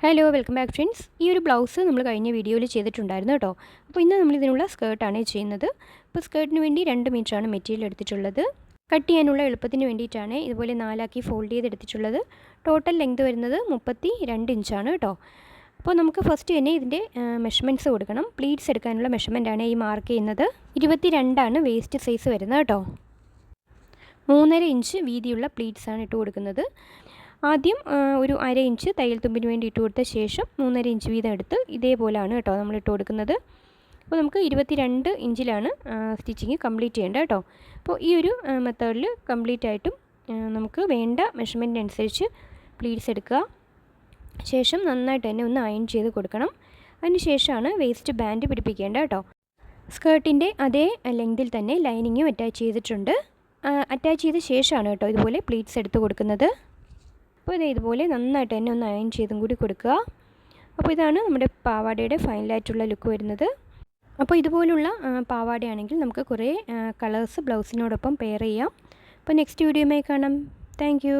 Hello welcome back friends. ഈ ഒരു blouse നമ്മൾ കഴിഞ്ഞ വീഡിയോയിൽ ചെയ്തിട്ടുണ്ടായിരുന്നു കേട്ടോ. അപ്പോൾ ഇന്ന് നമ്മൾ ഇതിനുള്ള സ്കേർട്ടാണ് ചെയ്യുന്നത്. അപ്പോൾ സ്കേർട്ടിന് വേണ്ടി 2 മീറ്ററാണ് മെറ്റീരിയൽ എടുത്തിട്ടുള്ളത്. കട്ട് ചെയ്യാനുള്ള എളുപ്പത്തിന് വേണ്ടിയിട്ടാണ് ഇതുപോലെ 4 ആക്കി ഫോൾഡ് ചെയ്തെടുത്തിട്ടുള്ളത്. ടോട്ടൽ ലെങ്ത് വരുന്നത് 32 ഇഞ്ചാണ് കേട്ടോ. അപ്പോൾ നമുക്ക് ഫസ്റ്റ് തന്നെ ഇതിൻ്റെ മെഷർമെൻറ്റ്സ് കൊടുക്കണം. പ്ലീറ്റ്സ് എടുക്കാനുള്ള മെഷർമെൻറ്റാണ് ഈ മാർക്ക് ചെയ്യുന്നത്. 22 വേസ്റ്റ് സൈസ് വരുന്നത് കേട്ടോ. 3.5 ഇഞ്ച് വീതിയുള്ള പ്ലീറ്റ്സാണ് ഇട്ട് കൊടുക്കുന്നത്. ആദ്യം ഒരു 1/2 ഇഞ്ച് തയ്യൽ തുമ്പിന് വേണ്ടി ഇട്ട് കൊടുത്ത ശേഷം 3.5 ഇഞ്ച് വീതം എടുത്ത് ഇതേപോലെയാണ് കേട്ടോ നമ്മൾ ഇട്ട് കൊടുക്കുന്നത്. അപ്പോൾ നമുക്ക് 22 ഇഞ്ചിലാണ് സ്റ്റിച്ചിങ് കംപ്ലീറ്റ് ചെയ്യേണ്ടത് കേട്ടോ. അപ്പോൾ ഈ ഒരു മെത്തേഡിൽ കംപ്ലീറ്റ് ആയിട്ടും നമുക്ക് വേണ്ട മെഷർമെൻറ്റിനനുസരിച്ച് പ്ലീറ്റ്സ് എടുക്കുക. ശേഷം നന്നായിട്ട് തന്നെ ഒന്ന് അയൺ ചെയ്ത് കൊടുക്കണം. അതിന് ശേഷമാണ് വേസ്റ്റ് ബാൻഡ് പിടിപ്പിക്കേണ്ടത് കേട്ടോ. സ്കേർട്ടിൻ്റെ അതേ ലെങ്തിൽ തന്നെ ലൈനിങ്ങും അറ്റാച്ച് ചെയ്തിട്ടുണ്ട്. അറ്റാച്ച് ചെയ്ത ശേഷമാണ് കേട്ടോ ഇതുപോലെ പ്ലീറ്റ്സ് എടുത്ത് കൊടുക്കുന്നത്. അപ്പോൾ ഇതുപോലെ നന്നായിട്ട് തന്നെ ഒന്ന് അയൺ ചെയ്തും കൂടി കൊടുക്കുക. അപ്പോൾ ഇതാണ് നമ്മുടെ പാവാടയുടെ ഫൈനലായിട്ടുള്ള ലുക്ക് വരുന്നത്. അപ്പോൾ ഇതുപോലുള്ള പാവാടയാണെങ്കിൽ നമുക്ക് കുറേ കളേഴ്സ് ബ്ലൗസിനോടൊപ്പം പെയർ ചെയ്യാം. അപ്പോൾ നെക്സ്റ്റ് വീഡിയോയുമായി കാണാം. താങ്ക്